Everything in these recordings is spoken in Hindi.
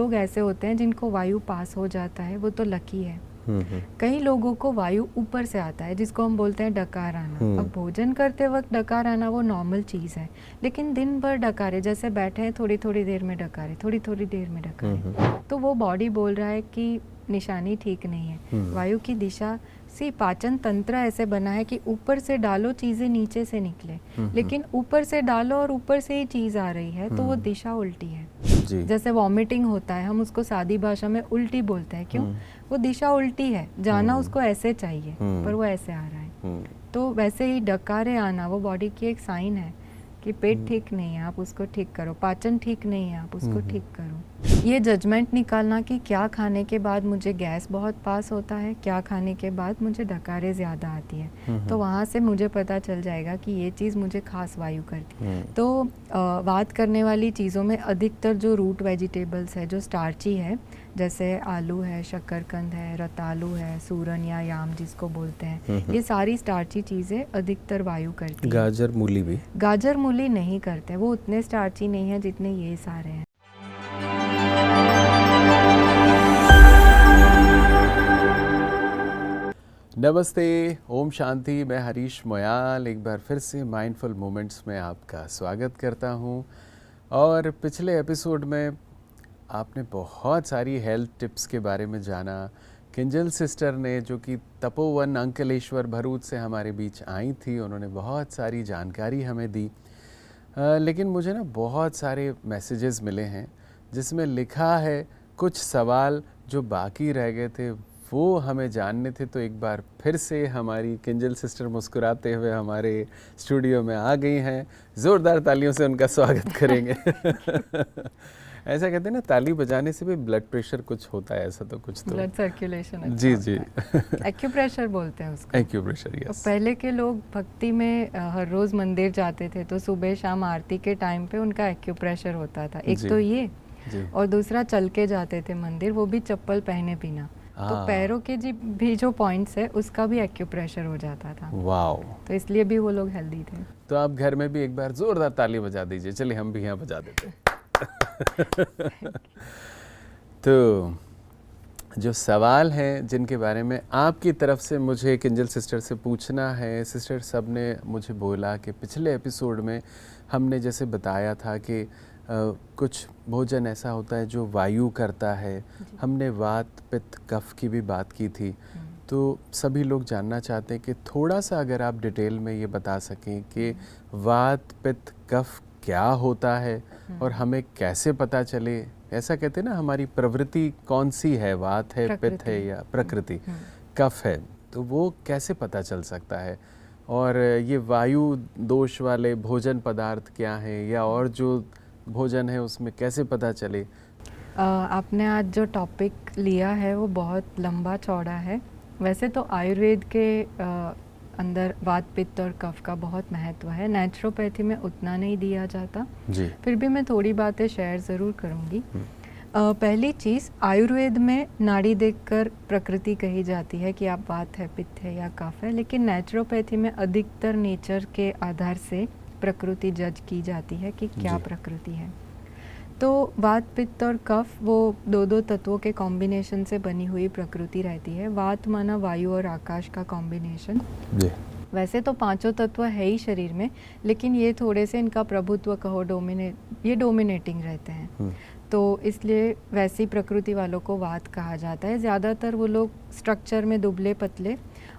लोग ऐसे होते हैं जिनको वायु पास हो जाता है, वो तो लकी है। कई लोगों को वायु ऊपर से आता है, जिसको हम बोलते हैं डकार आना। अब भोजन करते वक्त डकार आना वो नॉर्मल चीज़ है, लेकिन दिन भर डकारे, जैसे बैठे हैं थोड़ी थोड़ी देर में डकारे, थोड़ी थोड़ी देर में डकारे, तो वो बॉडी बोल रहा है कि निशानी ठीक नहीं है। वायु की दिशा सी पाचन तंत्र ऐसे बना है कि ऊपर से डालो चीज़ें नीचे से निकले, लेकिन ऊपर से डालो और ऊपर से ही चीज़ आ रही है, तो वो दिशा उल्टी है। जैसे वॉमिटिंग होता है, हम उसको सादी भाषा में उल्टी बोलते हैं। क्यों? वो दिशा उल्टी है, जाना उसको ऐसे चाहिए पर वो ऐसे आ रहा है। तो वैसे ही डकारे आना वो बॉडी की एक साइन है कि पेट ठीक नहीं है, आप उसको ठीक करो, पाचन ठीक नहीं है, आप उसको ठीक करो। ये जजमेंट निकालना कि क्या खाने के बाद मुझे गैस बहुत पास होता है, क्या खाने के बाद मुझे डकारे ज़्यादा आती है, तो वहाँ से मुझे पता चल जाएगा कि ये चीज़ मुझे खास वायु करती है। तो बात करने वाली चीज़ों में अधिकतर जो रूट वेजिटेबल्स है, जो स्टार्ची है, जैसे आलू है, शकरकंद है, रतालू है, सूरन या याम जिसको बोलते हैं, ये सारी स्टार्ची चीज़ें अधिकतर वायु करती है। गाजर मूली भी? गाजर मूली नहीं करते, वो उतने स्टार्ची नहीं है जितने ये सारे हैं। नमस्ते, ओम शांति। मैं हरीश मोयाल एक बार फिर से माइंडफुल मोमेंट्स में आपका स्वागत करता हूं। और पिछले एपिसोड में आपने बहुत सारी हेल्थ टिप्स के बारे में जाना। किंजल सिस्टर ने, जो कि तपोवन अंकलेश्वर भरूच से हमारे बीच आई थी, उन्होंने बहुत सारी जानकारी हमें दी। लेकिन मुझे ना बहुत सारे मैसेजेस मिले हैं जिसमें लिखा है कुछ सवाल जो बाकी रह गए थे वो हमें जानने थे। तो एक बार फिर से हमारी किंजल सिस्टर मुस्कुराते हुए हमारे स्टूडियो में आ गई हैं। ज़ोरदार तालियों से उनका स्वागत करेंगे। ऐसा कहते हैं ना, ताली बजाने से भी ब्लड प्रेशर कुछ होता है, ऐसा तो कुछ तो ब्लड सर्कुलेशन। जी जी, एक्यूप्रेशर बोलते हैं उसको। Acupressure, yes. तो पहले के लोग भक्ति में हर रोज़ मंदिर जाते थे, तो सुबह शाम आरती के टाइम पे उनका एक्यूप्रेशर होता था। एक तो ये, और दूसरा चल के जाते थे मंदिर, वो भी चप्पल पहने बिना। तो पैरों के भी जो पॉइंट्स है उसका भी एक्यूप्रेशर हो जाता था। वाओ! तो इसलिए भी वो लोग हेल्दी थे। तो आप घर में भी एक बार जोरदार ताली बजा दीजिए। चलिए हम भी यहाँ बजा देते हैं। तो जो सवाल हैं जिनके बारे में आपकी तरफ से मुझे किंजल सिस्टर से पूछना है, सिस्टर सब ने मुझे बोला कि पिछले एपिसोड में हमने जैसे बताया था कि कुछ भोजन ऐसा होता है जो वायु करता है। हमने वात पित्त कफ की भी बात की थी। तो सभी लोग जानना चाहते हैं कि थोड़ा सा अगर आप डिटेल में ये बता सकें कि वात पित्त कफ क्या होता है और हमें कैसे पता चले। ऐसा कहते हैं ना, हमारी प्रवृत्ति कौन सी है, वात है, पित्त है या प्रकृति कफ है, तो वो कैसे पता चल सकता है। और ये वायु दोष वाले भोजन पदार्थ क्या हैं, या और जो भोजन है उसमें कैसे पता चले। आपने आज जो टॉपिक लिया है वो बहुत लंबा चौड़ा है। वैसे तो आयुर्वेद के अंदर वात पित्त और कफ का बहुत महत्व है, नेचुरोपैथी में उतना नहीं दिया जाता जी। फिर भी मैं थोड़ी बातें शेयर ज़रूर करूँगी। पहली चीज़, आयुर्वेद में नाड़ी देखकर प्रकृति कही जाती है कि आप वात है, पित्त है या कफ है, लेकिन नेचुरोपैथी में अधिकतर नेचर के आधार से प्रकृति जज की जाती है कि क्या प्रकृति है। तो वात पित्त और कफ वो दो तत्वों के कॉम्बिनेशन से बनी हुई प्रकृति रहती है। वात माना वायु और आकाश का कॉम्बिनेशन। वैसे तो पांचों तत्व है ही शरीर में, लेकिन ये थोड़े से इनका प्रभुत्व कहो, ये डोमिनेटिंग रहते हैं। तो इसलिए वैसी प्रकृति वालों को वात कहा जाता है। ज़्यादातर वो लोग स्ट्रक्चर में दुबले पतले,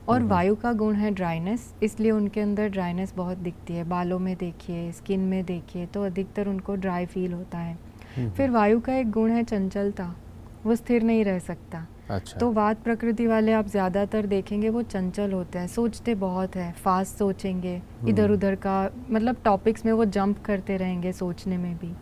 और वायु का गुण है ड्राइनेस, इसलिए उनके अंदर ड्राइनेस बहुत दिखती है। बालों में देखिए, स्किन में देखिए, तो अधिकतर उनको ड्राई फील होता है। फिर वायु का एक गुण है चंचलता, वो स्थिर नहीं रह सकता। अच्छा। तो वात प्रकृति वाले आप ज़्यादातर देखेंगे वो चंचल होते हैं, सोचते बहुत है, फास्ट सोचेंगे, इधर उधर का मतलब टॉपिक्स में वो जंप करते रहेंगे सोचने में भी।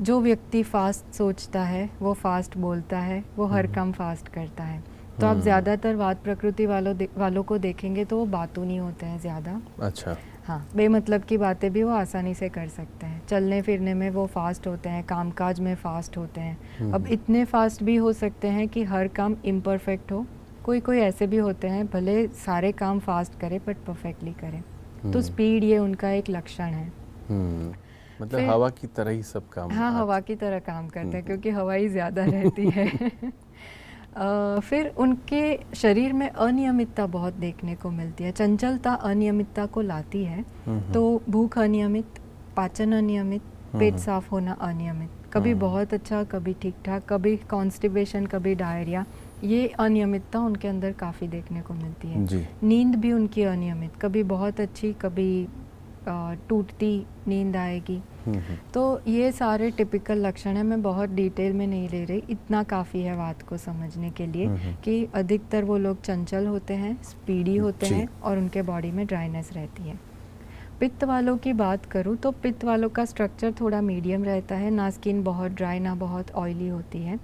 जो व्यक्ति फास्ट सोचता है वो फास्ट बोलता है, वो हर काम फास्ट करता है। तो आप ज़्यादातर वात प्रकृति वालों को देखेंगे तो वो बातूनी होते हैं ज़्यादा। अच्छा। हाँ, बेमतलब की बातें भी वो आसानी से कर सकते हैं। चलने फिरने में वो फास्ट होते हैं, कामकाज में फास्ट होते हैं। अब इतने फास्ट भी हो सकते हैं कि हर काम इम्परफेक्ट हो। कोई ऐसे भी होते हैं भले सारे काम फास्ट करे बट परफेक्टली करें। तो स्पीड ये उनका एक लक्षण है। मतलब हवा की तरह ही सब काम। हाँ, हवा की तरह काम करते हैं क्योंकि हवा ही ज़्यादा रहती है। फिर उनके शरीर में अनियमितता बहुत देखने को मिलती है। चंचलता अनियमितता को लाती है। तो भूख अनियमित, पाचन अनियमित, पेट साफ होना अनियमित, कभी बहुत अच्छा, कभी ठीक ठाक, कभी कॉन्स्टिपेशन, कभी डायरिया, ये अनियमितता उनके अंदर काफ़ी देखने को मिलती है जी। नींद भी उनकी अनियमित, कभी बहुत अच्छी, कभी टूटती नींद आएगी। तो ये सारे टिपिकल लक्षण हैं। मैं बहुत डिटेल में नहीं ले रही, इतना काफ़ी है बात को समझने के लिए कि अधिकतर वो लोग चंचल होते हैं, स्पीडी होते हैं और उनके बॉडी में ड्राइनेस रहती है। पित्त वालों की बात करूँ तो पित्त वालों का स्ट्रक्चर थोड़ा मीडियम रहता है, ना स्किन बहुत ड्राई ना बहुत ऑयली होती है।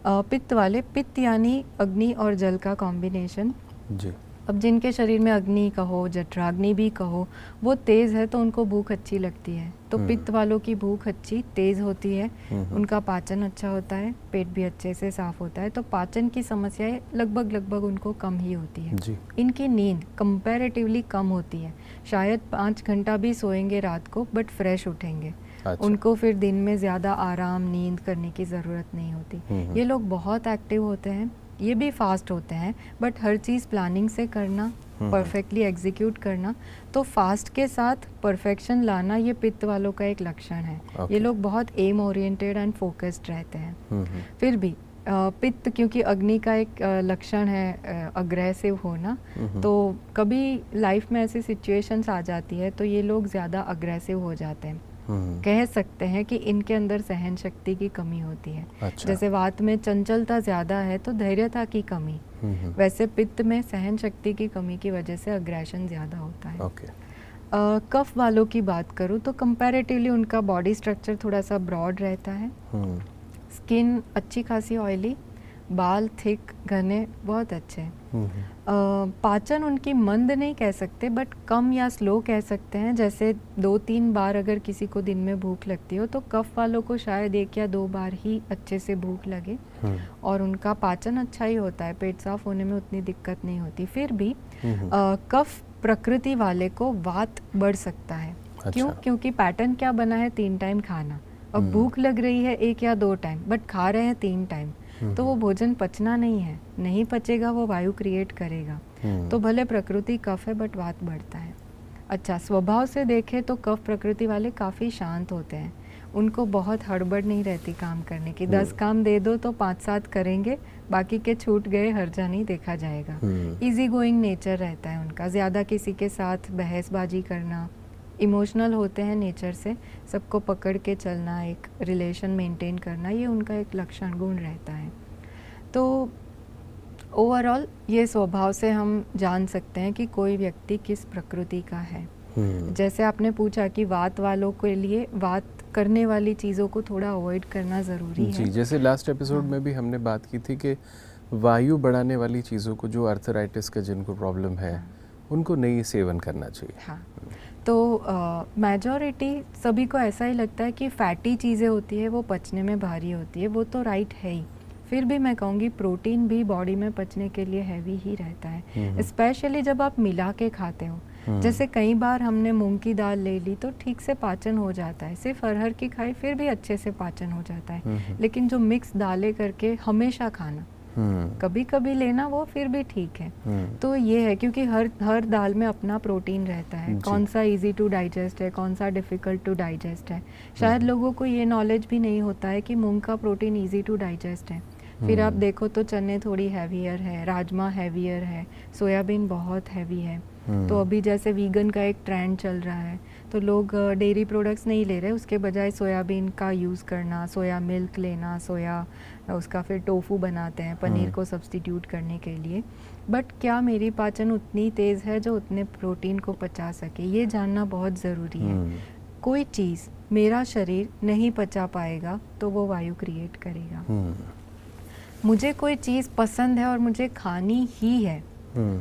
पित्त वाले, पित्त यानी अग्नि और जल का कॉम्बिनेशन जी। अब जिनके शरीर में अग्नि कहो, जठराग्नि भी कहो, वो तेज़ है तो उनको भूख अच्छी लगती है। तो पित्त वालों की भूख अच्छी तेज़ होती है, उनका पाचन अच्छा होता है, पेट भी अच्छे से साफ होता है, तो पाचन की समस्याएं लगभग उनको कम ही होती है जी। इनकी नींद कंपैरेटिवली कम होती है, शायद 5 घंटा भी सोएंगे रात को बट फ्रेश उठेंगे। अच्छा। उनको फिर दिन में ज़्यादा आराम नींद करने की ज़रूरत नहीं होती। ये लोग बहुत एक्टिव होते हैं, ये भी फास्ट होते हैं बट हर चीज़ प्लानिंग से करना, परफेक्टली एग्जीक्यूट करना, तो फास्ट के साथ परफेक्शन लाना ये पित्त वालों का एक लक्षण है। ये लोग बहुत एम ओरिएंटेड एंड फोकस्ड रहते हैं। फिर भी पित्त क्योंकि अग्नि का एक लक्षण है अग्रेसिव होना, तो कभी लाइफ में ऐसी सिचुएशंस आ जाती है तो ये लोग ज़्यादा अग्रेसिव हो जाते हैं। कह सकते हैं कि इनके अंदर सहन शक्ति की कमी होती है। अच्छा। जैसे वात में चंचलता ज़्यादा है तो धैर्यता की कमी, वैसे पित्त में सहन शक्ति की कमी की वजह से अग्रेशन ज़्यादा होता है। कफ वालों की बात करूँ तो कंपैरेटिवली उनका बॉडी स्ट्रक्चर थोड़ा सा ब्रॉड रहता है, स्किन अच्छी खासी ऑयली, बाल थिक घने बहुत अच्छे। पाचन उनकी मंद नहीं कह सकते बट कम या स्लो कह सकते हैं। जैसे 2-3 बार अगर किसी को दिन में भूख लगती हो तो कफ वालों को शायद 1 या 2 बार ही अच्छे से भूख लगे और उनका पाचन अच्छा ही होता है, पेट साफ होने में उतनी दिक्कत नहीं होती। फिर भी कफ प्रकृति वाले को वात बढ़ सकता है। अच्छा। क्यों? क्योंकि पैटर्न क्या बना है, 3 टाइम खाना। अब भूख लग रही है 1 या 2 टाइम बट खा रहे हैं 3 टाइम, तो वो भोजन पचना नहीं है, नहीं पचेगा, वो वायु क्रिएट करेगा। तो भले प्रकृति कफ है बट वात बढ़ता है। अच्छा, स्वभाव से देखें तो कफ प्रकृति वाले काफ़ी शांत होते हैं, उनको बहुत हड़बड़ नहीं रहती काम करने की। 10 काम दे दो तो 5-7 करेंगे, बाकी के छूट गए हर्जा नहीं देखा जाएगा। इजी गोइंग नेचर रहता है उनका, ज़्यादा किसी के साथ बहसबाजी करना, इमोशनल होते हैं नेचर से, सबको पकड़ के चलना, एक रिलेशन मेंटेन करना, ये उनका एक लक्षण गुण रहता है। तो ओवरऑल ये स्वभाव से हम जान सकते हैं कि कोई व्यक्ति किस प्रकृति का है। जैसे आपने पूछा कि वात वालों के लिए वात करने वाली चीज़ों को थोड़ा अवॉइड करना ज़रूरी है। जी, जैसे लास्ट एपिसोड में भी हमने बात की थी कि वायु बढ़ाने वाली चीज़ों को, जो आर्थराइटिस का जिनको प्रॉब्लम है, उनको नहीं सेवन करना चाहिए। हाँ, तो मेजॉरिटी सभी को ऐसा ही लगता है कि फैटी चीज़ें होती है वो पचने में भारी होती है, वो तो राइट है ही। फिर भी मैं कहूँगी प्रोटीन भी बॉडी में पचने के लिए हैवी ही रहता है, स्पेशली जब आप मिला के खाते हो। जैसे कई बार हमने मूंग की दाल ले ली तो ठीक से पाचन हो जाता है, सिर्फ अरहर की खाई फिर भी अच्छे से पाचन हो जाता है। लेकिन जो मिक्स दालें करके हमेशा खाना, कभी कभी लेना, वो फिर भी ठीक है। तो ये है क्योंकि हर दाल में अपना प्रोटीन रहता है, कौन सा इजी टू डाइजेस्ट है, कौन सा डिफ़िकल्ट टू डाइजेस्ट है। शायद लोगों को ये नॉलेज भी नहीं होता है कि मूंग का प्रोटीन इजी टू डाइजेस्ट है। फिर आप देखो तो चने थोड़ी हैवियर है, राजमा हैवियर है, सोयाबीन बहुत हैवी है। तो अभी जैसे वीगन का एक ट्रेंड चल रहा है, तो लोग डेयरी प्रोडक्ट्स नहीं ले रहे, उसके बजाय सोयाबीन का यूज़ करना, सोया मिल्क लेना, सोया उसका फिर टोफू बनाते हैं पनीर को सब्स्टिट्यूट करने के लिए। बट क्या मेरी पाचन उतनी तेज़ है जो उतने प्रोटीन को पचा सके, ये जानना बहुत ज़रूरी है। कोई चीज़ मेरा शरीर नहीं पचा पाएगा तो वो वायु क्रिएट करेगा। मुझे कोई चीज़ पसंद है और मुझे खानी ही है,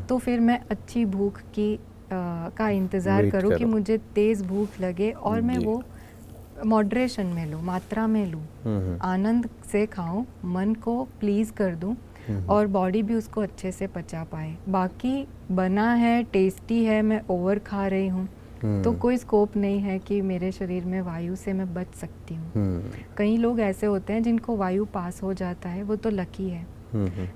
तो फिर मैं अच्छी भूख की का इंतज़ार करूँ कि मुझे तेज़ भूख लगे और मैं वो मॉडरेशन में लूँ, मात्रा में लूँ, आनंद से खाऊं, मन को प्लीज़ कर दूं और बॉडी भी उसको अच्छे से पचा पाए। बाकी बना है, टेस्टी है, मैं ओवर खा रही हूँ, तो कोई स्कोप नहीं है कि मेरे शरीर में वायु से मैं बच सकती हूँ। कई लोग ऐसे होते हैं जिनको वायु पास हो जाता है, वो तो लकी है।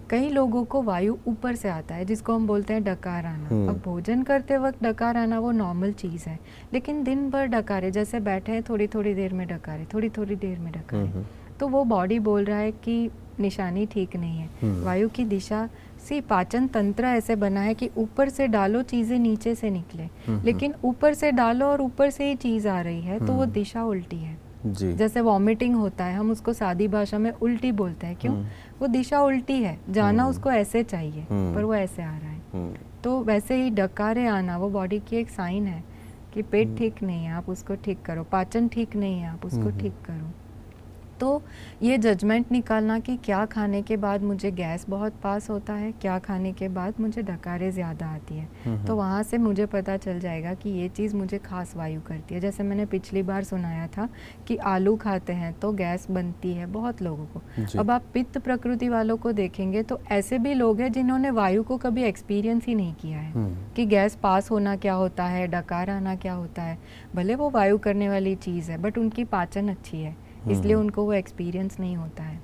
कई लोगों को वायु ऊपर से आता है, जिसको हम बोलते हैं डकार आना। अब भोजन करते वक्त डकार आना वो नॉर्मल चीज़ है, लेकिन दिन भर डकारे, जैसे बैठे हैं थोड़ी थोड़ी देर में डकारे, थोड़ी थोड़ी देर में डकारे, तो वो बॉडी बोल रहा है कि निशानी ठीक नहीं है। वायु की दिशा सी, पाचन तंत्र ऐसे बना है कि ऊपर से डालो चीज़ें नीचे से निकले, लेकिन ऊपर से डालो और ऊपर से ही चीज़ आ रही है, तो वो दिशा उल्टी है जी। जैसे वॉमिटिंग होता है, हम उसको सादी भाषा में उल्टी बोलते हैं। क्यों? वो दिशा उल्टी है, जाना उसको ऐसे चाहिए पर वो ऐसे आ रहा है। तो वैसे ही डकारे आना वो बॉडी की एक साइन है कि पेट ठीक नहीं है, आप उसको ठीक करो, पाचन ठीक नहीं है, आप उसको ठीक करो। तो ये जजमेंट निकालना कि क्या खाने के बाद मुझे गैस बहुत पास होता है, क्या खाने के बाद मुझे डकारे ज़्यादा आती है, तो वहाँ से मुझे पता चल जाएगा कि ये चीज़ मुझे खास वायु करती है। जैसे मैंने पिछली बार सुनाया था कि आलू खाते हैं तो गैस बनती है बहुत लोगों को। अब आप पित्त प्रकृति वालों को देखेंगे तो ऐसे भी लोग हैं जिन्होंने वायु को कभी एक्सपीरियंस ही नहीं किया है कि गैस पास होना क्या होता है, डकार आना क्या होता है। भले वो वायु करने वाली चीज़ है, बट उनकी पाचन अच्छी है, इसलिए उनको वो एक्सपीरियंस नहीं होता है।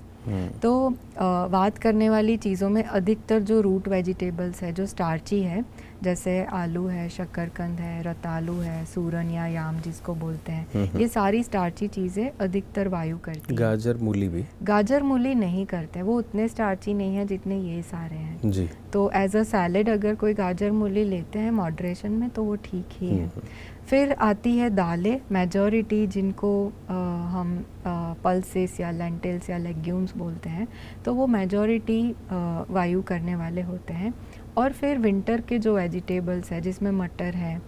तो बात करने वाली चीज़ों में अधिकतर जो रूट वेजिटेबल्स है, जो स्टार्ची है, जैसे आलू है, शकरकंद है, रतालू है, सूरन या याम जिसको बोलते हैं, ये सारी स्टार्ची चीज़ें अधिकतर वायु करती है। गाजर मूली भी? गाजर मूली नहीं करते, वो उतने स्टार्ची नहीं है जितने ये सारे हैं जी। तो एज अ सैलेड अगर कोई गाजर मूली लेते हैं मॉडरेशन में तो वो ठीक ही है। फिर आती है दालें, मेजॉरिटी जिनको हम पल्सेस या लेंटिल्स या लेग्यूम्स बोलते हैं, तो वो मेजॉरिटी वायु करने वाले होते हैं। और फिर विंटर के जो वेजिटेबल्स है जिसमें मटर है,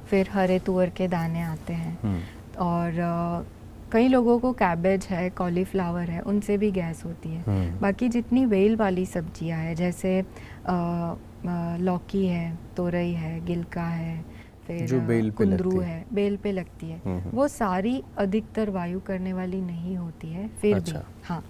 फिर हरे तुअर के दाने आते हैं, और कई लोगों को कैबेज है, कॉलीफ्लावर है, उनसे भी गैस होती है। बाकी जितनी वेल वाली सब्जियां है, जैसे लौकी है, तोरई है, गिलका है, फिर जो बेल पे कुंदरू है, बेल पे लगती है, वो सारी अधिकतर वायु करने वाली नहीं होती है। फिर अच्छा। भी हाँ,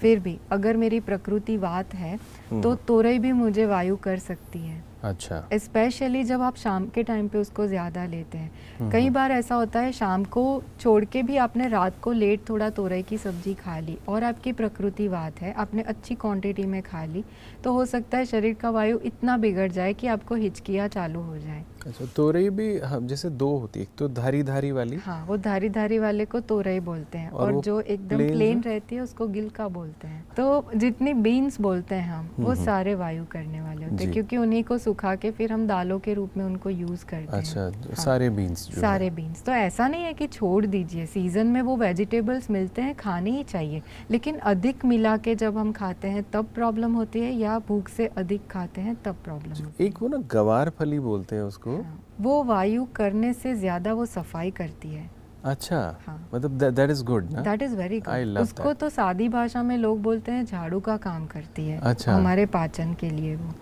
फिर भी अगर मेरी प्रकृति वात है तो तोरई भी मुझे वायु कर सकती है। अच्छा। स्पेशली जब आप शाम के टाइम पे उसको ज़्यादा लेते हैं। कई बार ऐसा होता है शाम को छोड़ के भी आपने रात को लेट थोड़ा तोरई की सब्जी खा ली और आपकी प्रकृति वात है, आपने अच्छी क्वांटिटी में खा ली, तो हो सकता है शरीर का वायु इतना बिगड़ जाए कि आपको हिचकियाँ चालू हो जाए। अच्छा, तोरई भी जैसे दो होती है, एक तो धारी धारी वाली, हाँ, वो धारी धारी वाले को तोरई बोलते हैं, और जो एकदम प्लेन रहती है उसको गिलका बोलते हैं। तो जितनी बीन्स बोलते हैं हम, वो सारे वायु करने वाले होते हैं, क्योंकि उन्हीं को सुखा के फिर हम दालों के रूप में उनको यूज करते हैं। अच्छा, हाँ, सारे बीन्स सारे बीन्स। तो ऐसा नहीं है कि छोड़ दीजिए, सीजन में वो वेजिटेबल्स मिलते हैं, खाने ही चाहिए, लेकिन अधिक मिला के जब हम खाते हैं तब प्रॉब्लम होती है, या भूख से अधिक खाते हैं तब प्रॉब्लम होती है। एक वो ना गवार फली बोलते हैं उसको, हाँ, वो वायु करने से ज्यादा वो सफाई करती है। अच्छा, हाँ, मतलब दैट इज गुड ना, दैट इज वेरी गुड। उसको तो सादी भाषा में लोग बोलते हैं झाड़ू का काम करती है। अच्छा। हमारे पाचन के लिए वो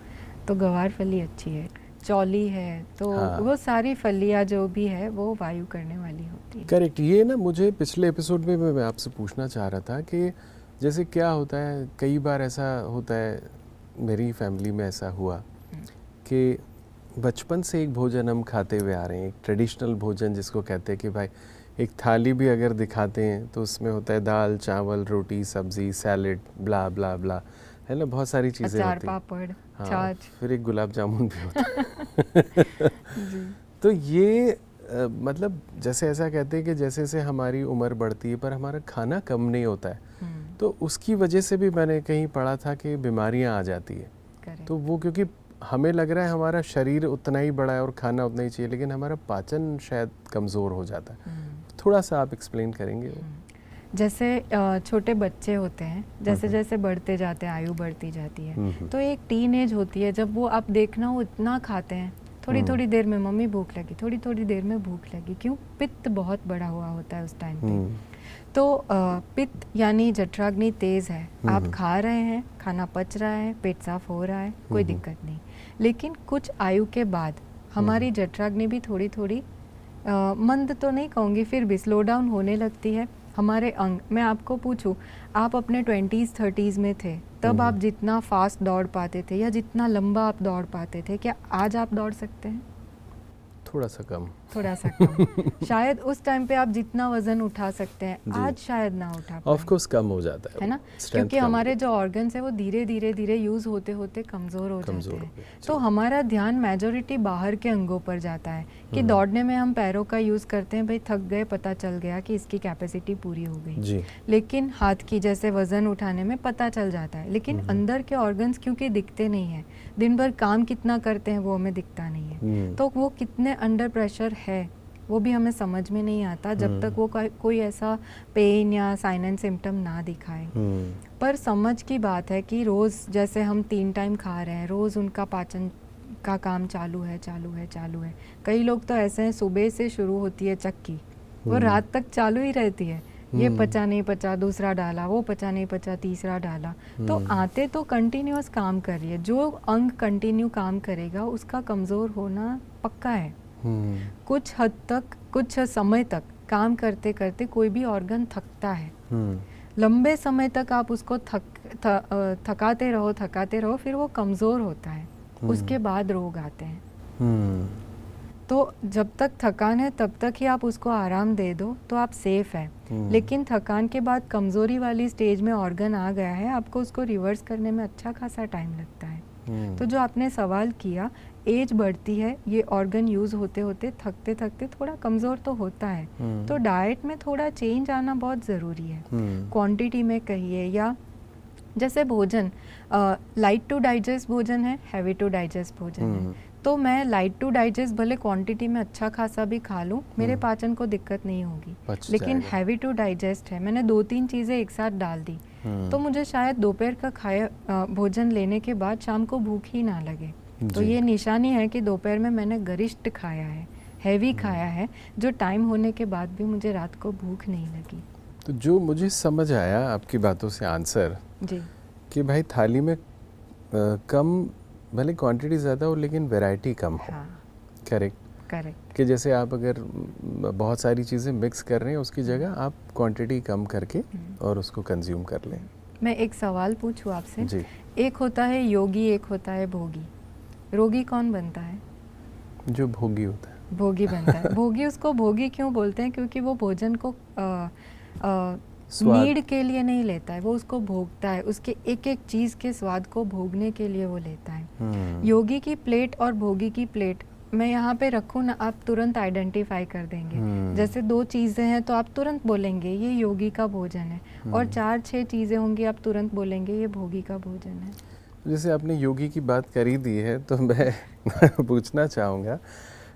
तो गवार फली अच्छी है। चौली है, तो हाँ, वो सारी फलियां जो भी है वो वायु करने वाली होती है। करेक्ट। ये ना मुझे पिछले एपिसोड में मैं आपसे पूछना चाह रहा था कि जैसे क्या होता है, कई बार ऐसा होता है, मेरी फैमिली में ऐसा हुआ कि बचपन से एक भोजन हम खाते हुए आ रहे हैं, एक ट्रेडिशनल भोजन जिसको कहते हैं कि भाई एक थाली भी अगर दिखाते हैं तो उसमें होता है दाल, चावल, रोटी, सब्जी, सैलेड, ब्ला ब्ला ब्ला, है ना, बहुत सारी चीज़ें होती हैं, पापड़, हाँ, छाछ, फिर एक गुलाब जामुन भी होता है। तो ये मतलब जैसे ऐसा कहते हैं कि जैसे जैसे हमारी उम्र बढ़ती है पर हमारा खाना कम नहीं होता है, तो उसकी वजह से भी मैंने कहीं पढ़ा था कि बीमारियां आ जाती है। तो वो क्योंकि हमें लग रहा है हमारा शरीर उतना ही बड़ा है और खाना उतना ही चाहिए, लेकिन हमारा पाचन शायद कमज़ोर हो जाता है। थोड़ा सा आप एक्सप्लेन करेंगे वो? जैसे छोटे बच्चे होते हैं, जैसे जैसे बढ़ते जाते हैं, आयु बढ़ती जाती है, तो एक टीन एज होती है जब वो, आप देखना, वो इतना खाते हैं, थोड़ी थोड़ी देर में मम्मी भूख लगी, थोड़ी थोड़ी देर में भूख लगी। क्यों? पित्त बहुत बड़ा हुआ होता है उस टाइम पे। तो पित्त यानी जठराग्नि तेज है, आप खा रहे हैं, खाना पच रहा है, पेट साफ हो रहा है, कोई दिक्कत नहीं, लेकिन कुछ आयु के बाद हमारी जठराग्नि भी थोड़ी थोड़ी मंद तो नहीं कहूँगी, फिर भी स्लो डाउन होने लगती है। हमारे अंग, मैं आपको पूछूं, आप अपने 20s 30s में थे तब आप जितना फास्ट दौड़ पाते थे या जितना लंबा आप दौड़ पाते थे, क्या आज आप दौड़ सकते हैं? थोड़ा सा कम शायद उस टाइम पे आप जितना वजन उठा सकते हैं आज शायद ना उठा पाए। ऑफ कोर्स कम हो जाता है ना, क्योंकि हमारे जो ऑर्गन्स है वो धीरे धीरे यूज होते होते कमजोर हो जाते हैं। तो हमारा ध्यान मेजॉरिटी बाहर के अंगों पर जाता है कि दौड़ने में हम पैरों का यूज करते हैं, भाई थक गए, पता चल गया कि इसकी कैपेसिटी पूरी हो गई, लेकिन हाथ की जैसे वजन उठाने में पता चल जाता है, लेकिन अंदर के ऑर्गन्स क्योंकि दिखते नहीं है, दिन भर काम कितना करते हैं वो हमें दिखता नहीं है, तो वो कितने अंडर प्रेशर है वो भी हमें समझ में नहीं आता जब तक वो कोई ऐसा पेन या साइन एंड सिम्टम ना दिखाए। पर समझ की बात है कि रोज़ जैसे हम 3 टाइम खा रहे हैं, रोज़ उनका पाचन का काम चालू है। कई लोग तो ऐसे हैं सुबह से शुरू होती है चक्की, वो रात तक चालू ही रहती है, ये पचा नहीं पचा दूसरा डाला, वो पचा नहीं पचा तीसरा डाला, तो आते तो कंटिन्यूअस काम कर रही है। जो अंग कंटिन्यू काम करेगा उसका कमज़ोर होना पक्का है। कुछ हद तक, कुछ समय तक काम करते करते कोई भी ऑर्गन थकता है, लंबे समय तक आप उसको थकाते रहो, फिर वो कमज़ोर होता है, उसके बाद रोग आते हैं। तो जब तक थकान है तब तक ही आप उसको आराम दे दो तो आप सेफ है, लेकिन थकान के बाद कमज़ोरी वाली स्टेज में ऑर्गन आ गया है, आपको उसको रिवर्स करने में अच्छा खासा टाइम लगता है। तो जो आपने सवाल किया, एज बढ़ती है, ये ऑर्गन यूज़ होते होते थकते थकते थोड़ा कमज़ोर तो होता है, तो डाइट में थोड़ा चेंज आना बहुत ज़रूरी है। क्वांटिटी में कहिए या जैसे भोजन, लाइट टू डाइजेस्ट भोजन है, हैवी टू डाइजेस्ट भोजन है, तो मैं लाइट टू डाइजेस्ट भले क्वांटिटी में अच्छा खासा भी खा लूँ, मेरे पाचन को दिक्कत नहीं होगी, लेकिन हैवी टू डाइजेस्ट है, मैंने 2-3 चीज़ें एक साथ डाल दी, तो मुझे शायद दोपहर का खाया भोजन लेने के बाद शाम को भूख ही ना लगे, तो ये निशानी है कि दोपहर में मैंने गरिष्ठ खाया है, हैवी खाया है, जो टाइम होने के बाद भी मुझे रात को भूख नहीं लगी। तो जो मुझे समझ आया आपकी बातों से आंसर जी, कि भाई थाली में कम भले क्वांटिटी ज़्यादा हो लेकिन वैरायटी कम हो। करेक्ट कि जैसे आप अगर बहुत सारी चीज़ें मिक्स कर रहे हैं उसकी जगह आप क्वांटिटी कम करके और उसको कंज्यूम कर लें। मैं एक सवाल पूछूं आपसे जी। एक होता है योगी, एक होता है भोगी, रोगी कौन बनता है? जो भोगी होता है। भोगी बनता है। भोगी, उसको भोगी क्यों बोलते हैं? क्योंकि वो भोजन को नीड के लिए नहीं लेता है, वो उसको भोगता है, उसके एक एक चीज़ के स्वाद को भोगने के लिए वो लेता है। योगी की प्लेट और भोगी की प्लेट मैं यहाँ पे रखूँ ना, आप तुरंत आइडेंटिफाई कर देंगे। जैसे 2 चीज़ें हैं तो आप तुरंत बोलेंगे ये योगी का भोजन है, और 4-6 चीज़ें होंगी आप तुरंत बोलेंगे ये भोगी का भोजन है। जैसे आपने योगी की बात करी दी है तो मैं पूछना चाहूँगा,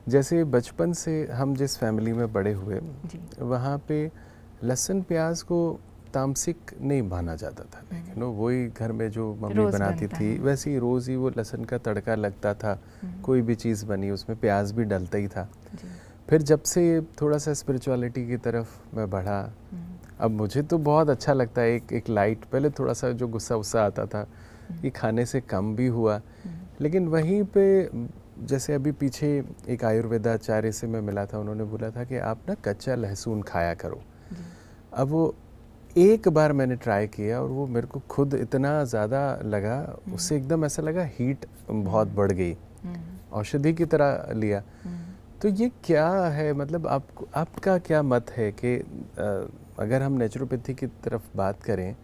जैसे बचपन से हम जिस फैमिली में बड़े हुए वहाँ पे लहसुन प्याज को तामसिक नहीं माना जाता था, लेकिन वही घर में जो मम्मी बनाती थी वैसे ही रोज़ ही वो लहसुन का तड़का लगता था, कोई भी चीज़ बनी उसमें प्याज भी डलता ही था। फिर जब से थोड़ा सा स्पिरिचुअलिटी की तरफ मैं बढ़ा, अब मुझे तो बहुत अच्छा लगता है एक लाइट, पहले थोड़ा सा जो गुस्सा वुस्सा आता था ये खाने से कम भी हुआ, लेकिन वहीं पे जैसे अभी पीछे एक आयुर्वेदाचार्य से मैं मिला था, उन्होंने बोला था कि आप ना कच्चा लहसुन खाया करो। अब वो एक बार मैंने ट्राई किया और वो मेरे को खुद इतना ज़्यादा लगा, उससे एकदम ऐसा लगा हीट बहुत बढ़ गई, औषधि की तरह लिया। तो ये क्या है, मतलब आपका क्या मत है कि अगर हम नेचुरोपैथी की तरफ बात करें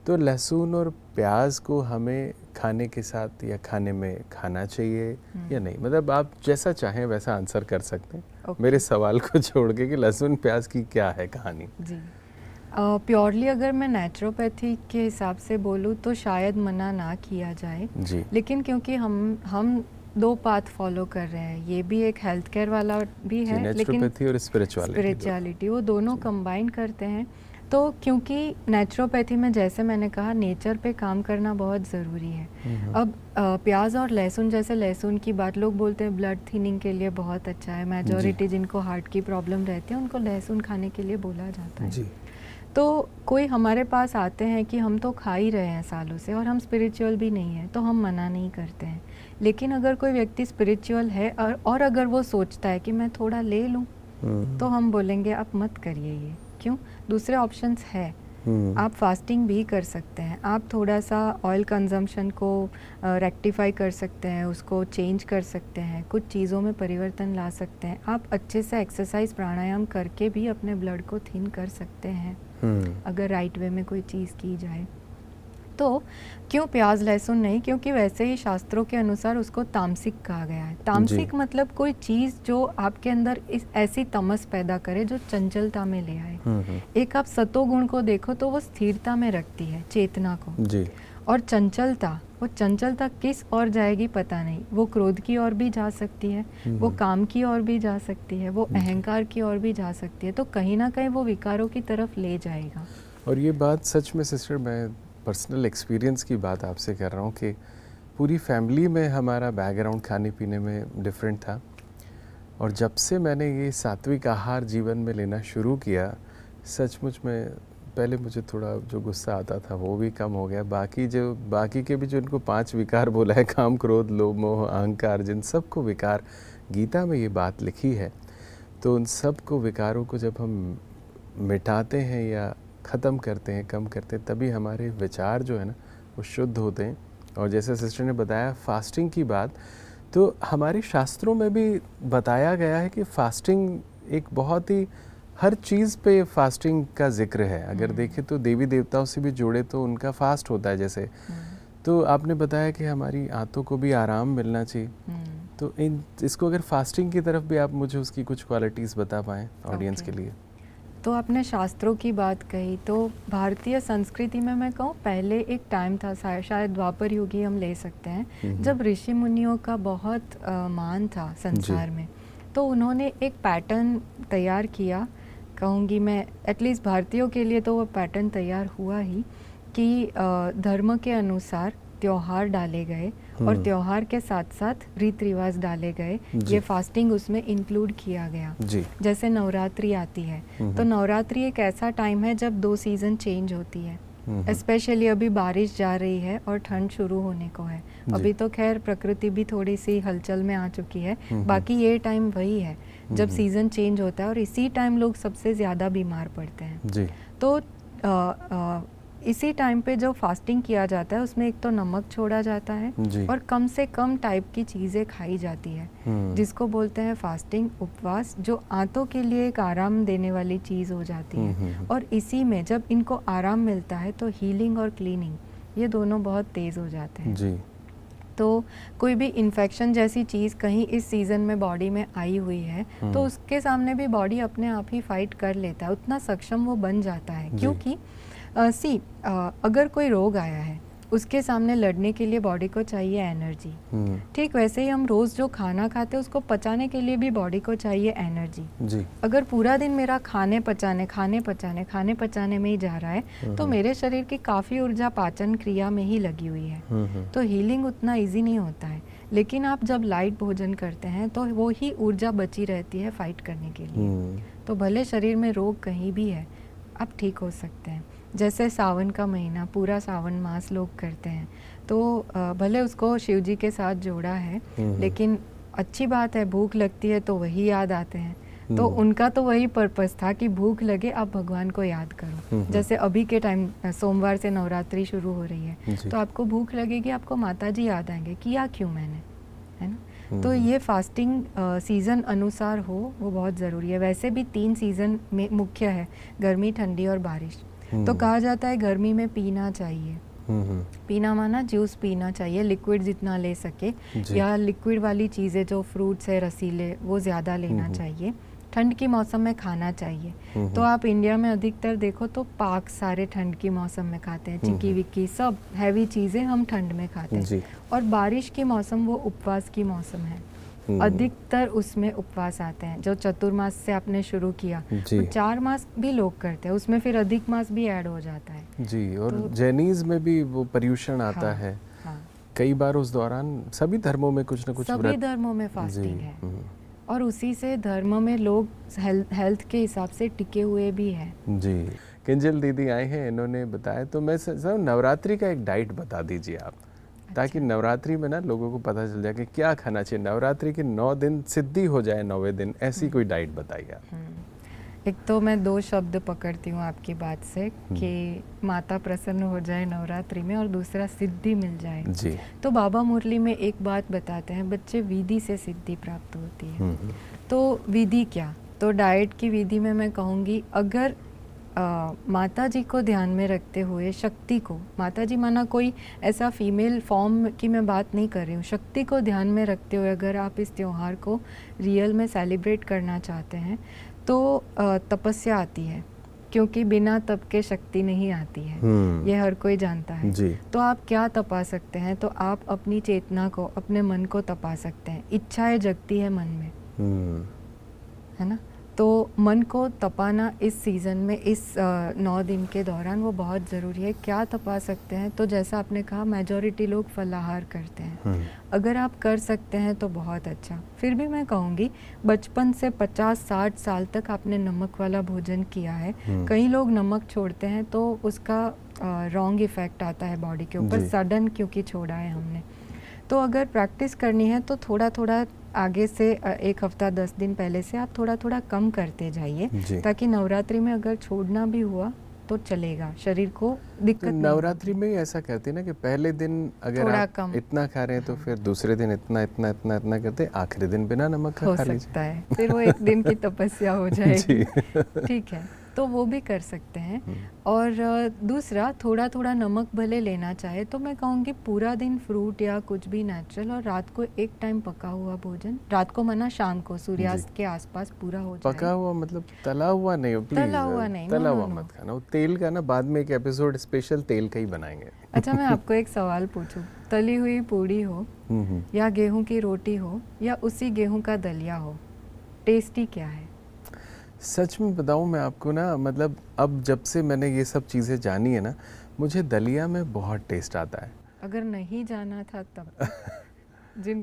तो लहसुन और प्याज को हमें खाने के साथ या खाने में खाना चाहिए या नहीं? मतलब आप जैसा चाहें वैसा आंसर कर सकते हैं मेरे सवाल को छोड़ के कि लहसुन प्याज की क्या है कहानी जी। प्योरली अगर मैं नेचुरोपैथी के हिसाब से बोलूँ तो शायद मना ना किया जाए जी। लेकिन क्योंकि हम 2 पाथ फॉलो कर रहे हैं, ये भी एक हेल्थ केयर वाला भी है, नेचुरोपैथी और स्पिरिचुअलिटी वो दोनों कंबाइन करते हैं। तो क्योंकि नेचुरोपैथी में जैसे मैंने कहा नेचर पे काम करना बहुत ज़रूरी है। अब प्याज और लहसुन, जैसे लहसुन की बात लोग बोलते हैं ब्लड थिनिंग के लिए बहुत अच्छा है, मेजॉरिटी जिनको हार्ट की प्रॉब्लम रहती है उनको लहसुन खाने के लिए बोला जाता है जी। तो कोई हमारे पास आते हैं कि हम तो खा ही रहे हैं सालों से और हम स्पिरिचुअल भी नहीं है, तो हम मना नहीं करते हैं। लेकिन अगर कोई व्यक्ति स्पिरिचुअल है और अगर वो सोचता है कि मैं थोड़ा ले लूँ, तो हम बोलेंगे आप मत करिए ये, क्यों? दूसरे ऑप्शंस है। आप फास्टिंग भी कर सकते हैं। आप थोड़ा सा ऑयल कंजम्पशन को रेक्टिफाई कर सकते हैं, उसको चेंज कर सकते हैं, कुछ चीज़ों में परिवर्तन ला सकते हैं। आप अच्छे से एक्सरसाइज प्राणायाम करके भी अपने ब्लड को थिन कर सकते हैं अगर राइट वे में कोई चीज़ की जाए। तो क्यों प्याज लहसुन नहीं? क्योंकि वैसे ही शास्त्रों के अनुसार उसको तामसिक कहा गया है। तामसिक मतलब कोई चीज़ जो आपके अंदर इस ऐसी तमस पैदा करे जो चंचलता में ले आए। एक आप सतोगुण को देखो तो वो स्थिरता में रखती है चेतना को जी। और चंचलता, वो चंचलता किस ओर जाएगी पता नहीं। वो क्रोध की ओर भी जा सकती है, वो काम की ओर भी जा सकती है, वो अहंकार की ओर भी जा सकती है। तो कहीं ना कहीं वो विकारों की तरफ ले जाएगा। और ये बात सच में सिस्टर, मैं पर्सनल एक्सपीरियंस की बात आपसे कर रहा हूँ कि पूरी फैमिली में हमारा बैकग्राउंड खाने पीने में डिफरेंट था, और जब से मैंने ये सात्विक आहार जीवन में लेना शुरू किया, सचमुच में पहले मुझे थोड़ा जो गुस्सा आता था वो भी कम हो गया। बाकी के भी जो इनको 5 विकार बोला है, काम क्रोध लोभ मोह अहंकार, जिन सबको विकार गीता में ये बात लिखी है, तो उन सब को विकारों को जब हम मिटाते हैं या ख़त्म करते हैं, कम करते हैं, तभी हमारे विचार जो है ना वो शुद्ध होते हैं। और जैसे सिस्टर ने बताया फास्टिंग की बात, तो हमारे शास्त्रों में भी बताया गया है कि फास्टिंग एक बहुत ही हर चीज़ पे फास्टिंग का जिक्र है। अगर देखें तो देवी देवताओं से भी जुड़े तो उनका फास्ट होता है जैसे। तो आपने बताया कि हमारी आंतों को भी आराम मिलना चाहिए, तो इसको अगर फास्टिंग की तरफ भी आप मुझे उसकी कुछ क्वालिटीज़ बता पाएँ ऑडियंस के लिए। तो आपने शास्त्रों की बात कही, तो भारतीय संस्कृति में मैं कहूँ पहले एक टाइम था, शायद द्वापर युग ही हम ले सकते हैं, जब ऋषि मुनियों का बहुत मान था संसार में। तो उन्होंने एक पैटर्न तैयार किया, कहूँगी मैं एटलीस्ट भारतीयों के लिए तो वो पैटर्न तैयार हुआ ही, कि धर्म के अनुसार त्योहार डाले गए और त्योहार के साथ साथ रीति रिवाज डाले गए। ये फास्टिंग उसमें इंक्लूड किया गया। जैसे नवरात्रि आती है, तो नवरात्रि एक ऐसा टाइम है जब 2 सीज़न चेंज होती है। स्पेशली अभी बारिश जा रही है और ठंड शुरू होने को है। अभी तो खैर प्रकृति भी थोड़ी सी हलचल में आ चुकी है, बाकी ये टाइम वही है जब सीज़न चेंज होता है और इसी टाइम लोग सबसे ज़्यादा बीमार पड़ते हैं। तो इसी टाइम पे जो फास्टिंग किया जाता है उसमें एक तो नमक छोड़ा जाता है और कम से कम टाइप की चीज़ें खाई जाती है, जिसको बोलते हैं फास्टिंग, उपवास, जो आंतों के लिए एक आराम देने वाली चीज़ हो जाती है। और इसी में जब इनको आराम मिलता है तो हीलिंग और क्लीनिंग ये दोनों बहुत तेज़ हो जाते हैं। तो कोई भी इन्फेक्शन जैसी चीज़ कहीं इस सीज़न में बॉडी में आई हुई है तो उसके सामने भी बॉडी अपने आप ही फाइट कर लेता है, उतना सक्षम वो बन जाता है। क्योंकि अगर कोई रोग आया है उसके सामने लड़ने के लिए बॉडी को चाहिए एनर्जी। ठीक वैसे ही हम रोज़ जो खाना खाते हैं उसको पचाने के लिए भी बॉडी को चाहिए एनर्जी। अगर पूरा दिन मेरा खाने पचाने में ही जा रहा है तो मेरे शरीर की काफ़ी ऊर्जा पाचन क्रिया में ही लगी हुई है, तो हीलिंग उतना इजी नहीं होता है। लेकिन आप जब लाइट भोजन करते हैं तो वो ही ऊर्जा बची रहती है फाइट करने के लिए। तो भले शरीर में रोग कहीं भी है, आप ठीक हो सकते हैं। जैसे सावन का महीना, पूरा सावन मास लोग करते हैं, तो भले उसको शिव जी के साथ जोड़ा है, लेकिन अच्छी बात है, भूख लगती है तो वही याद आते हैं। तो उनका तो वही पर्पस था कि भूख लगे आप भगवान को याद करो। जैसे अभी के टाइम सोमवार से नवरात्रि शुरू हो रही है, तो आपको भूख लगेगी, आपको माता जी याद आएंगे, किया क्यों मैंने, है ना। तो ये फास्टिंग सीज़न अनुसार हो वो बहुत ज़रूरी है। वैसे भी 3 सीज़न में मुख्य है, गर्मी, ठंडी और बारिश। तो कहा जाता है गर्मी में पीना चाहिए, पीना माना जूस पीना चाहिए, लिक्विड जितना ले सके, या लिक्विड वाली चीज़ें जो फ्रूट्स है रसीले वो ज़्यादा लेना चाहिए। ठंड की मौसम में खाना चाहिए। तो आप इंडिया में अधिकतर देखो तो पाक सारे ठंड की मौसम में खाते हैं, चिक्की विक्की सब हैवी चीज़ें हम ठंड में खाते हैं। और बारिश की मौसम वो उपवास की मौसम है, अधिकतर उसमें उपवास आते हैं। जो चतुर्मास से आपने शुरू किया तो 4 मास भी लोग करते हैं, उसमें फिर अधिक मास भी ऐड हो जाता है जी। और तो जैनीज में भी वो पर्यूषण आता है, कई बार उस दौरान सभी धर्मों में कुछ न कुछ, सभी धर्मों में फास्टिंग है, और उसी से धर्म में लोग हेल्थ के हिसाब से टिके हुए भी हैं जी। किंजल दीदी आए हैं, इन्होंने बताया, तो मैं नवरात्रि का एक डाइट बता दीजिए आप, ताकि नवरात्रि में ना लोगों को पता चल जाए कि क्या खाना चाहिए, नवरात्रि के 9 दिन सिद्धि हो जाए, 9वें दिन ऐसी कोई डाइट बताइए आप। एक तो मैं 2 शब्द पकड़ती हूँ आपकी बात से कि माता प्रसन्न हो जाए नवरात्रि में, और दूसरा सिद्धि मिल जाए जी। तो बाबा मुरली में एक बात बताते हैं, बच्चे विधि से सिद्धि प्राप्त होती है। तो विधि क्या, तो डाइट की विधि में मैं कहूँगी, अगर माता जी को ध्यान में रखते हुए, शक्ति को, माता जी माना कोई ऐसा फीमेल फॉर्म की मैं बात नहीं कर रही हूँ, शक्ति को ध्यान में रखते हुए अगर आप इस त्योहार को रियल में सेलिब्रेट करना चाहते हैं तो तपस्या आती है, क्योंकि बिना तप के शक्ति नहीं आती है, ये हर कोई जानता है जी। तो आप क्या तपा सकते हैं, तो आप अपनी चेतना को, अपने मन को तपा सकते हैं। इच्छाएं जगती है मन में, है ना, तो मन को तपाना इस सीज़न में, इस 9 दिन के दौरान वो बहुत ज़रूरी है। क्या तपा सकते हैं, तो जैसा आपने कहा मेजॉरिटी लोग फलाहार करते हैं, अगर आप कर सकते हैं तो बहुत अच्छा। फिर भी मैं कहूँगी बचपन से 50-60 साल तक आपने नमक वाला भोजन किया है, कई लोग नमक छोड़ते हैं तो उसका रॉन्ग इफ़ेक्ट आता है बॉडी के ऊपर, सडन क्योंकि छोड़ा है हमने। तो अगर प्रैक्टिस करनी है तो थोड़ा थोड़ा आगे से 1 हफ्ता 10 दिन पहले से आप थोड़ा थोड़ा कम करते जाइए, ताकि नवरात्रि में अगर छोड़ना भी हुआ तो चलेगा, शरीर को दिक्कत तो नहीं। नवरात्रि में ही ऐसा करते हैं ना कि पहले दिन अगर आप कम इतना खा रहे हैं तो फिर दूसरे दिन इतना इतना इतना इतना करते, आखिरी दिन बिना नमक का खा लीजिए, हो सकता है फिर वो 1 दिन की तपस्या हो जाएगी। ठीक है, तो वो भी कर सकते हैं। और दूसरा, थोड़ा थोड़ा नमक भले लेना चाहे तो मैं कहूँगी पूरा दिन फ्रूट या कुछ भी नेचुरल, और रात को एक टाइम पका हुआ भोजन, रात को मना शाम को सूर्यास्त के आसपास पूरा हो जाए। पका हुआ मतलब तला हुआ नहीं हो प्लीज, तला हुआ नहीं, तला हुआ मत खाना, वो तेल का ना बाद में एक एपिसोड स्पेशल तेल का ही बनाएंगे। अच्छा, मैं आपको एक सवाल पूछूं, तली हुई पूड़ी हो या गेहूं की रोटी हो या उसी गेहूं का दलिया हो, टेस्टी क्या है? सच में बताऊं मैं आपको ना, मतलब अब जब से मैंने ये सब चीज़ें जानी है ना, मुझे दलिया में बहुत टेस्ट आता है। अगर नहीं जाना था तब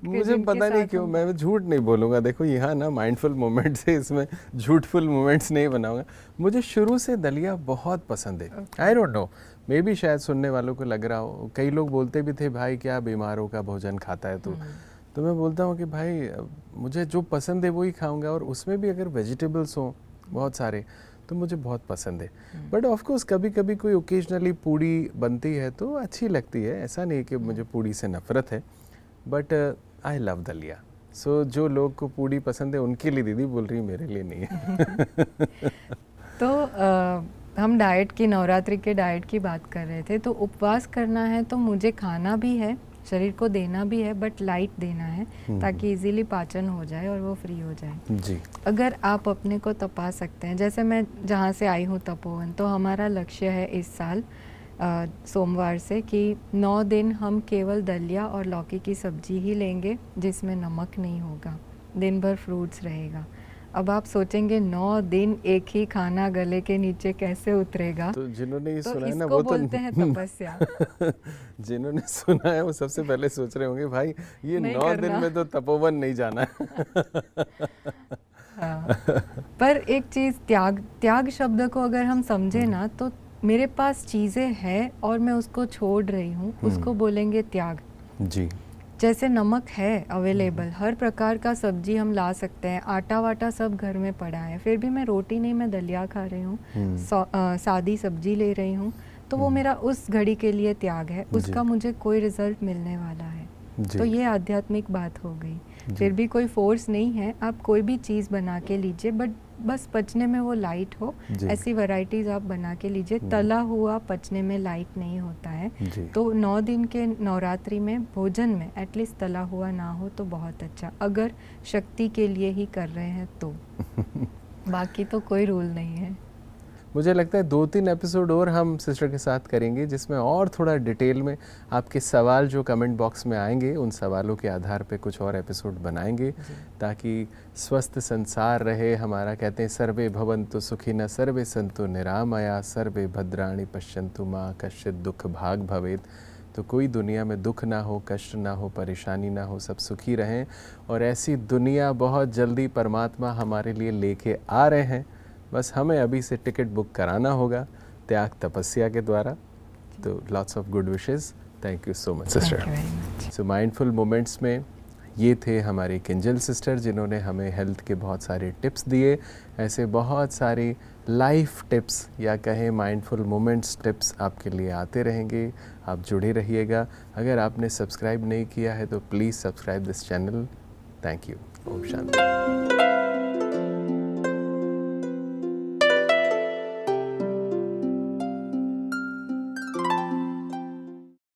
मुझे पता नहीं क्यों, मैं झूठ नहीं बोलूँगा, देखो यहाँ ना माइंडफुल मोमेंट्स है, इसमें झूठफुल मोमेंट्स नहीं बनाऊंगा। मुझे शुरू से दलिया बहुत पसंद है। I don't know, may be शायद सुनने वालों को लग रहा हो, कई लोग बोलते भी थे भाई क्या बीमारों का भोजन खाता है तो मैं बोलता हूँ कि भाई मुझे जो पसंद है वही खाऊंगा, और उसमें भी अगर वेजिटेबल्स हों बहुत सारे तो मुझे बहुत पसंद है। बट ऑफ कोर्स कभी कभी कोई ओकेजनली पूड़ी बनती है तो अच्छी लगती है, ऐसा नहीं कि मुझे पूड़ी से नफरत है, बट आई लव दलिया। सो जो लोग को पूड़ी पसंद है उनके लिए दीदी बोल रही, मेरे लिए नहीं है। तो हम डाइट की, नवरात्रि के डाइट की बात कर रहे थे, तो उपवास करना है तो मुझे खाना भी है, शरीर को देना भी है, बट लाइट देना है ताकि इजीली पाचन हो जाए और वो फ्री हो जाए जी। अगर आप अपने को तपा सकते हैं, जैसे मैं जहाँ से आई हूँ तपोवन, तो हमारा लक्ष्य है इस साल सोमवार से कि 9 दिन हम केवल दलिया और लौकी की सब्जी ही लेंगे जिसमें नमक नहीं होगा, दिन भर फ्रूट्स रहेगा। अब आप सोचेंगे 9 दिन एक ही खाना गले के नीचे कैसे उतरेगा, तो जिन्होंने ये तो सुना है ना इसको वो बोलते हैं तपस्या। जिन्होंने सुना है वो सबसे पहले सोच रहे होंगे भाई ये 9 दिन में तो तपोवन नहीं जाना है। हाँ। पर एक चीज़, त्याग शब्द को अगर हम समझे ना, तो मेरे पास चीज़ें हैं और मैं उसको छोड़ रही हूँ, उसको बोलेंगे त्याग। जी। जैसे नमक है अवेलेबल, हर प्रकार का सब्जी हम ला सकते हैं, आटा वाटा सब घर में पड़ा है, फिर भी मैं रोटी नहीं, मैं दलिया खा रही हूँ, सादी सब्जी ले रही हूँ, तो वो मेरा उस घड़ी के लिए त्याग है, उसका मुझे कोई रिजल्ट मिलने वाला है। तो ये आध्यात्मिक बात हो गई। फिर भी कोई फोर्स नहीं है, आप कोई भी चीज़ बना के लीजिए, बट बस पचने में वो लाइट हो, ऐसी वैरायटीज़ आप बना के लीजिए। तला हुआ पचने में लाइट नहीं होता है, तो 9 दिन के नवरात्रि में भोजन में एटलीस्ट तला हुआ ना हो तो बहुत अच्छा, अगर शक्ति के लिए ही कर रहे हैं तो। बाकी तो कोई रूल नहीं है। मुझे लगता है 2-3 एपिसोड और हम सिस्टर के साथ करेंगे जिसमें और थोड़ा डिटेल में आपके सवाल जो कमेंट बॉक्स में आएंगे उन सवालों के आधार पे कुछ और एपिसोड बनाएंगे ताकि स्वस्थ संसार रहे हमारा। कहते हैं सर्वे भवन्तु सुखिनः सर्वे सन्तु निरामया सर्वे भद्राणि पश्यन्तु मा कश्चित् दुःख भाग भवेत्। तो कोई दुनिया में दुख ना हो, कष्ट ना हो, परेशानी ना हो, सब सुखी रहें। और ऐसी दुनिया बहुत जल्दी परमात्मा हमारे लिए लेके आ रहे हैं, बस हमें अभी से टिकट बुक कराना होगा त्याग तपस्या के द्वारा। तो lots of good wishes, thank you so much sister. So mindful moments में ये थे हमारी किंजल सिस्टर जिन्होंने हमें हेल्थ के बहुत सारे टिप्स दिए। ऐसे बहुत सारी लाइफ टिप्स या कहें माइंडफुल मोमेंट्स टिप्स आपके लिए आते रहेंगे। आप जुड़े रहिएगा। अगर आपने सब्सक्राइब नहीं किया है तो please subscribe this channel. Thank you. Om Shanti.